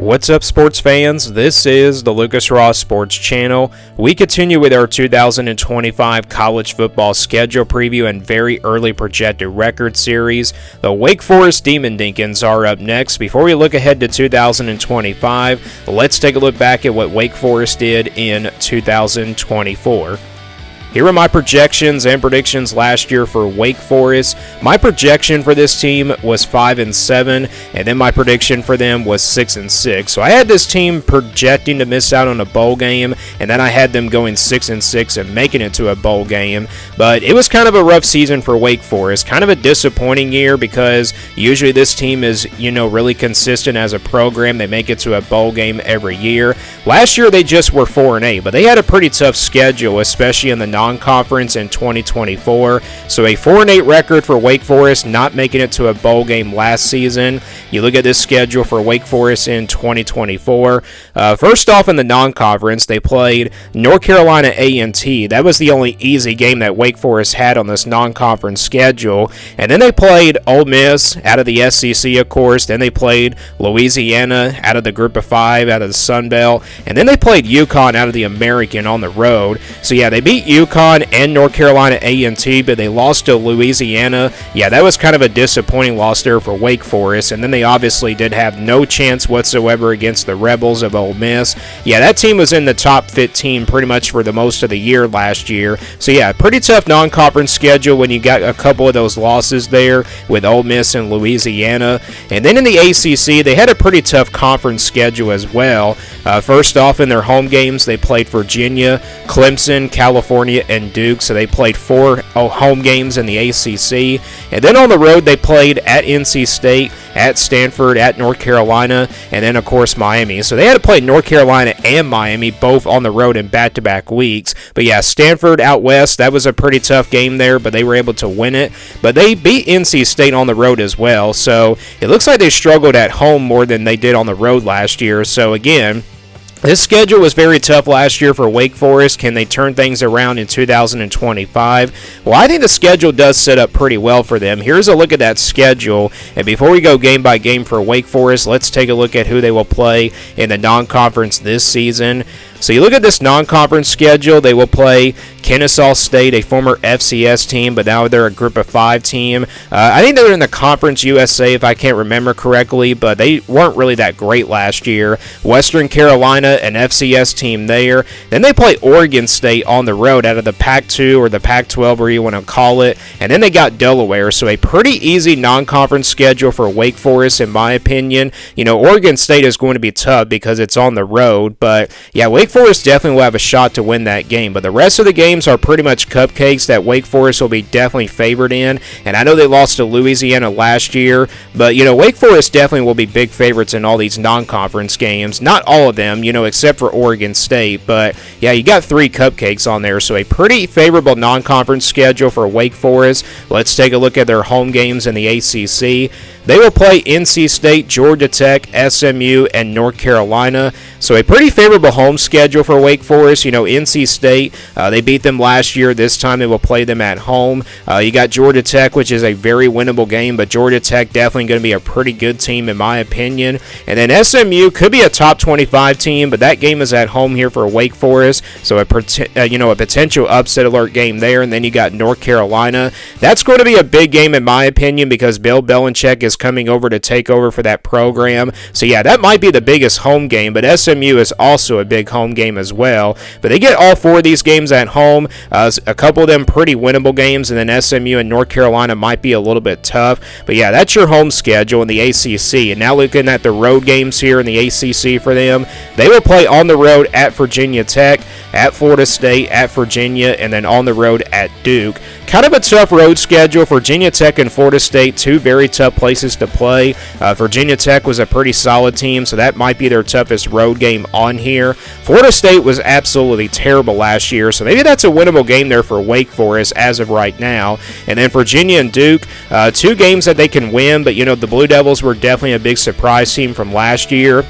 What's up, sports fans? This is the Lucas Ross Sports Channel. We continue with our 2025 college football schedule preview and very early projected record series. The Wake Forest Demon Deacons are up next. Before we look ahead to 2025, let's take a look back at what Wake Forest did in 2024. Here are my projections and predictions last year for Wake Forest. My projection for this team was 5-7, and then my prediction for them was 6-6. So I had this team projecting to miss out on a bowl game, and then I had them going 6-6 and making it to a bowl game. But it was kind of a rough season for Wake Forest, kind of a disappointing year because usually this team is, really consistent as a program. They make it to a bowl game every year. Last year they just were 4-8, but they had a pretty tough schedule, especially in the non-conference in 2024. So a 4-8 record for Wake Forest, not making it to a bowl game last season. You look at this schedule for Wake Forest in 2024. First off, in the non-conference, they played North Carolina A&T. That was the only easy game that Wake Forest had on this non-conference schedule. And then they played Ole Miss out of the SEC, of course. Then they played Louisiana out of the Group of Five, out of the Sun Belt. And then they played UConn out of the American on the road. So yeah, they beat UConn and North Carolina A&T, but they lost to Louisiana. Yeah, that was kind of a disappointing loss there for Wake Forest. And then they obviously did have no chance whatsoever against the Rebels of Ole Miss. Yeah, that team was in the top 15 pretty much for the most of the year last year. So yeah, pretty tough non-conference schedule when you got a couple of those losses there with Ole Miss and Louisiana. And then in the ACC, they had a pretty tough conference schedule as well. First off, in their home games, they played Virginia, Clemson, California, and Duke. So they played 4 home games in the ACC. And then on the road, they played at NC State, at Stanford, at North Carolina, and then, of course, Miami. So they had to play North Carolina and Miami both on the road in back-to-back weeks. But yeah, Stanford out west, that was a pretty tough game there, but they were able to win it. But they beat NC State on the road as well. So it looks like they struggled at home more than they did on the road last year. So again, this schedule was very tough last year for Wake Forest. Can they turn things around in 2025? Well, I think the schedule does set up pretty well for them. Here's a look at that schedule. And before we go game by game for Wake Forest, let's take a look at who they will play in the non-conference this season. So you look at this non-conference schedule, they will play Kennesaw State, a former FCS team, but now they're a Group of 5 team. I think they were in the Conference USA, if I can't remember correctly, but they weren't really that great last year. Western Carolina, an FCS team there. Then they play Oregon State on the road out of the Pac-2 or the Pac-12, whatever you want to call it. And then they got Delaware, so a pretty easy non-conference schedule for Wake Forest, in my opinion. Oregon State is going to be tough because it's on the road, but yeah, Wake Forest definitely will have a shot to win that game. But the rest of the games are pretty much cupcakes that Wake Forest will be definitely favored in. And I know they lost to Louisiana last year, but Wake Forest definitely will be big favorites in all these non-conference games. Not all of them, except for Oregon State. But yeah, you got 3 cupcakes on there, so a pretty favorable non-conference schedule for Wake Forest. Let's take a look at their home games in the ACC. They will play NC State, Georgia Tech, SMU, and North Carolina. So a pretty favorable home schedule for Wake Forest. NC State, they beat them last year. This time they will play them at home. You got Georgia Tech, which is a very winnable game, but Georgia Tech definitely going to be a pretty good team in my opinion. And then SMU could be a top 25 team, but that game is at home here for Wake Forest. So a potential upset alert game there. And then you got North Carolina. That's going to be a big game in my opinion because Bill Belichick is coming over to take over for that program. So yeah, that might be the biggest home game, but SMU is also a big home game as well. But they get all 4 of these games at home. A couple of them pretty winnable games, and then SMU and North Carolina might be a little bit tough. But yeah, that's your home schedule in the ACC. And now looking at the road games here in the ACC for them, they will play on the road at Virginia Tech, at Florida State, at Virginia, and then on the road at Duke. Kind of a tough road schedule. Virginia Tech and Florida State, 2 very tough places to play. Virginia Tech was a pretty solid team, so that might be their toughest road game on here. Florida State was absolutely terrible last year, so maybe that's a winnable game there for Wake Forest as of right now. And then Virginia and Duke, 2 games that they can win, but the Blue Devils were definitely a big surprise team from last year.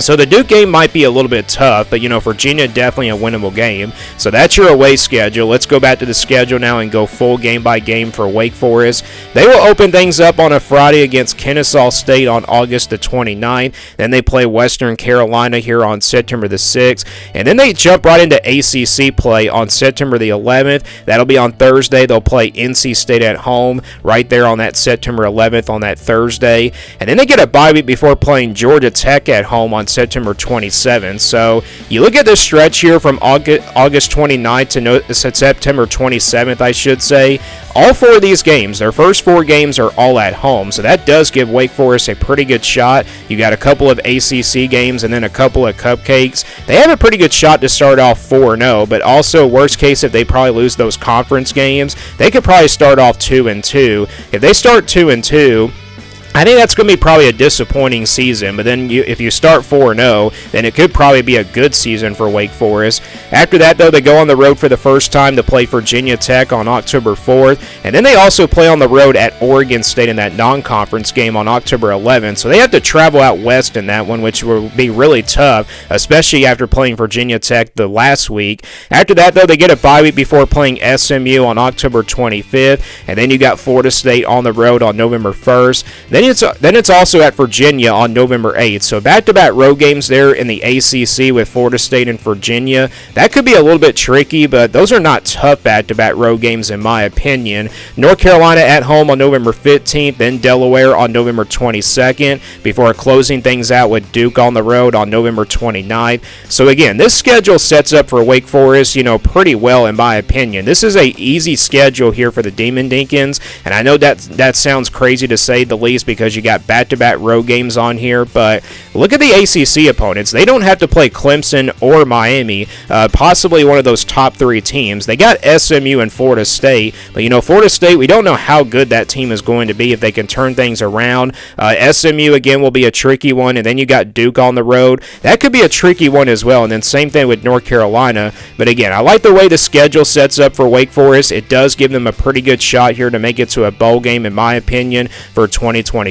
So the Duke game might be a little bit tough, but, Virginia definitely a winnable game. So that's your away schedule. Let's go back to the schedule now and go full game by game for Wake Forest. They will open things up on a Friday against Kennesaw State on August the 29th. Then they play Western Carolina here on September the 6th. And then they jump right into ACC play on September the 11th. That'll be on Thursday. They'll play NC State at home right there on that September 11th on that Thursday. And then they get a bye week before playing Georgia Tech at home on September 27th. So you look at this stretch here from August 29th to September 27th, I should say. All four of these games, their first four games are all at home. So that does give Wake Forest a pretty good shot. You got a couple of ACC games and then a couple of cupcakes. They have a pretty good shot to start off 4-0, but also worst case if they probably lose those conference games, they could probably start off 2-2. If they start 2-2, I think that's going to be probably a disappointing season, but then if you start 4-0, then it could probably be a good season for Wake Forest. After that, though, they go on the road for the first time to play Virginia Tech on October 4th, and then they also play on the road at Oregon State in that non-conference game on October 11th, so they have to travel out west in that one, which will be really tough, especially after playing Virginia Tech the last week. After that, though, they get a bye week before playing SMU on October 25th, and then you got Florida State on the road on November 1st. Then it's also at Virginia on November 8th. So back-to-back road games there in the ACC with Florida State and Virginia. That could be a little bit tricky, but those are not tough back-to-back road games in my opinion. North Carolina at home on November 15th, then Delaware on November 22nd, before closing things out with Duke on the road on November 29th. So again, this schedule sets up for Wake Forest, pretty well in my opinion. This is a easy schedule here for the Demon Deacons, and I know that sounds crazy to say the least because you got back-to-back road games on here, but look at the ACC opponents. They don't have to play Clemson or Miami, possibly one of those top three teams. They got SMU and Florida State, but Florida State, we don't know how good that team is going to be if they can turn things around. SMU again will be a tricky one, and then you got Duke on the road. That could be a tricky one as well, and then same thing with North Carolina. But again, I like the way the schedule sets up for Wake Forest. It does give them a pretty good shot here to make it to a bowl game in my opinion for 2025.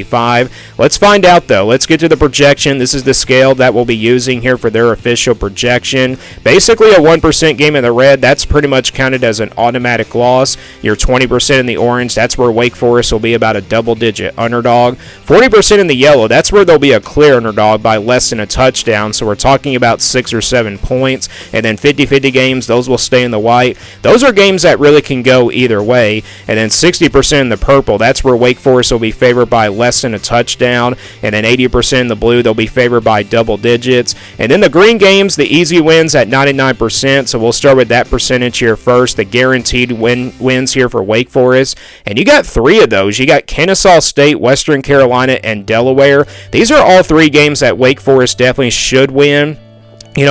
Let's find out though. Let's get to the projection. This is the scale that we'll be using here for their official projection. Basically a 1% game in the red, that's pretty much counted as an automatic loss. Your 20% in the orange, that's where Wake Forest will be about a double-digit underdog. 40% in the yellow, that's where they'll be a clear underdog by less than a touchdown, so we're talking about 6 or 7 points. And then 50-50 games, those will stay in the white. Those are games that really can go either way. And then 60% in the purple, that's where Wake Forest will be favored by less than a touchdown, and then 80% in the blue, they'll be favored by double digits. And then the green games, the easy wins at 99%, so we'll start with that percentage here first, the guaranteed wins here for Wake Forest. And you got 3 of those. You got Kennesaw State, Western Carolina, and Delaware. These are all 3 games that Wake Forest definitely should win.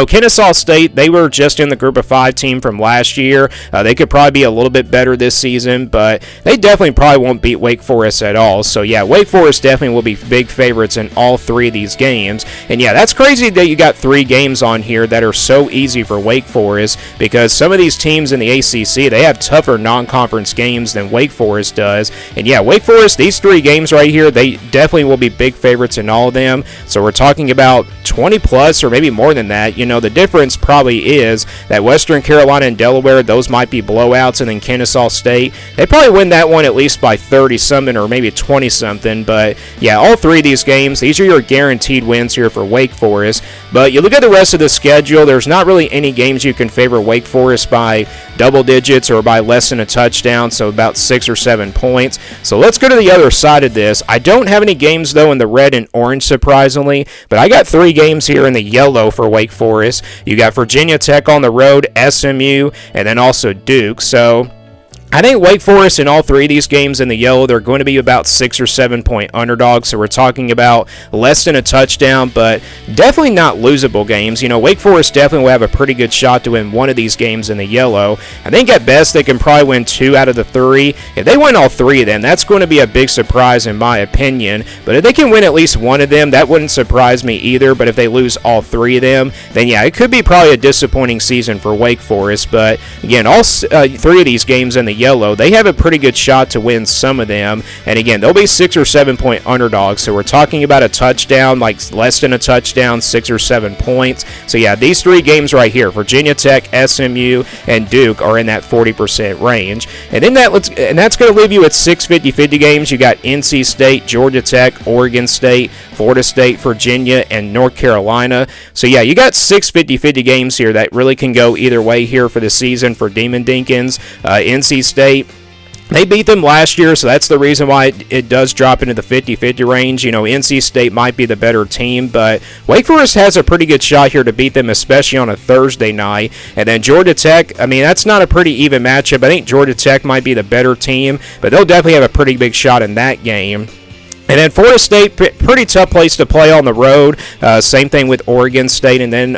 Kennesaw State, they were just in the Group of 5 team from last year. They could probably be a little bit better this season, but they definitely probably won't beat Wake Forest at all. So, yeah, Wake Forest definitely will be big favorites in all 3 of these games. And, yeah, that's crazy that you got 3 games on here that are so easy for Wake Forest because some of these teams in the ACC, they have tougher non-conference games than Wake Forest does. And, yeah, Wake Forest, these 3 games right here, they definitely will be big favorites in all of them. So we're talking about 20-plus or maybe more than that. The difference probably is that Western Carolina and Delaware, those might be blowouts, and then Kennesaw State, they probably win that one at least by 30-something or maybe 20-something. But, yeah, all 3 of these games, these are your guaranteed wins here for Wake Forest. But you look at the rest of the schedule, there's not really any games you can favor Wake Forest by double digits or by less than a touchdown, so about 6 or 7 points. So let's go to the other side of this. I don't have any games, though, in the red and orange, surprisingly, but I got 3 games here in the yellow for Wake Forest. You got Virginia Tech on the road, SMU, and then also Duke. So I think Wake Forest in all 3 of these games in the yellow, they're going to be about 6 or 7 point underdogs. So we're talking about less than a touchdown, but definitely not losable games. Wake Forest definitely will have a pretty good shot to win one of these games in the yellow. I think at best they can probably win 2 out of the 3. If they win all 3 of them, that's going to be a big surprise in my opinion. But if they can win at least one of them, that wouldn't surprise me either. But if they lose all 3 of them, then yeah, it could be probably a disappointing season for Wake Forest. But again, all 3 of these games in the yellow, they have a pretty good shot to win some of them. And again, they'll be 6 or 7 point underdogs. So we're talking about a touchdown, like less than a touchdown, 6 or 7 points. So yeah, these 3 games right here, Virginia Tech, SMU, and Duke, are in that 40% range. And then that's going to leave you at 6 50-50 games. You got NC State, Georgia Tech, Oregon State, Florida State, Virginia, and North Carolina. So yeah, you got 6 50-50 games here that really can go either way here for the season for Demon Dinkins. NC State, they beat them last year, so that's the reason why it does drop into the 50-50 range. You know, NC State might be the better team, but Wake Forest has a pretty good shot here to beat them, especially on a Thursday night. And then Georgia Tech, I mean, that's not a pretty even matchup. I think Georgia Tech might be the better team, but they'll definitely have a pretty big shot in that game. And then Florida State, pretty tough place to play on the road. Same thing with Oregon State. And then,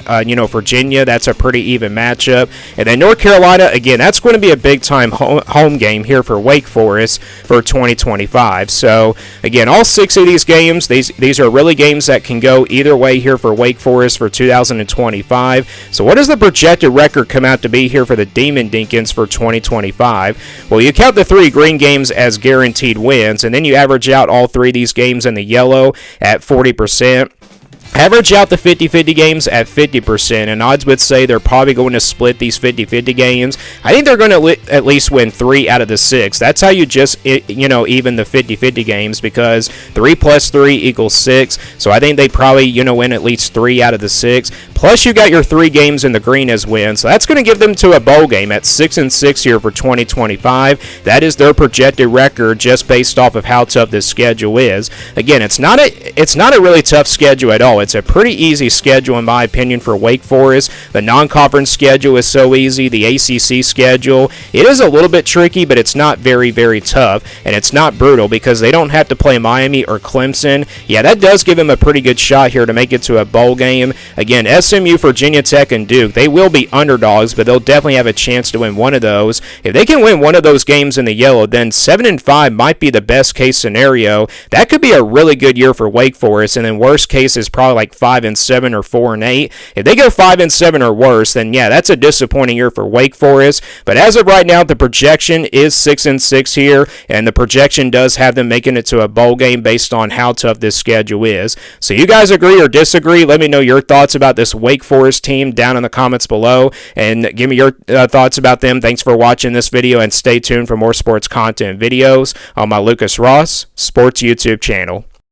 Virginia, that's a pretty even matchup. And then North Carolina, again, that's going to be a big-time home game here for Wake Forest for 2025. So, again, all 6 of these games, these are really games that can go either way here for Wake Forest for 2025. So what does the projected record come out to be here for the Demon Dinkins for 2025? Well, you count the 3 green games as guaranteed wins, and then you average out all 3 of these games in the yellow at 40%. Average out the 50-50 games at 50%, and odds would say they're probably going to split these 50-50 games. I think they're going to at least win 3 out of the 6. That's how you just, even the 50-50 games, because 3 plus 3 equals 6. So I think they probably, win at least 3 out of the 6. Plus, you got your 3 games in the green as wins. So that's going to give them to a bowl game at 6-6 here for 2025. That is their projected record just based off of how tough this schedule is. Again, it's not a really tough schedule at all. It's a pretty easy schedule, in my opinion, for Wake Forest. The non-conference schedule is so easy. The ACC schedule, it is a little bit tricky, but it's not very, very tough, and it's not brutal because they don't have to play Miami or Clemson. Yeah, that does give them a pretty good shot here to make it to a bowl game. Again, SMU, Virginia Tech, and Duke, they will be underdogs, but they'll definitely have a chance to win one of those. If they can win one of those games in the yellow, then 7-5 might be the best case scenario. That could be a really good year for Wake Forest, and then worst case is probably like 5-7 or 4-8. If they go 5-7 or worse, then yeah, that's a disappointing year for Wake Forest. But as of right now, the projection is 6-6 here, and the projection does have them making it to a bowl game based on how tough this schedule is. So you guys agree or disagree? Let me know your thoughts about this Wake Forest team down in the comments below, and give me your thoughts about them. Thanks for watching this video, and stay tuned for more sports content videos on my Lucas Ross Sports YouTube channel.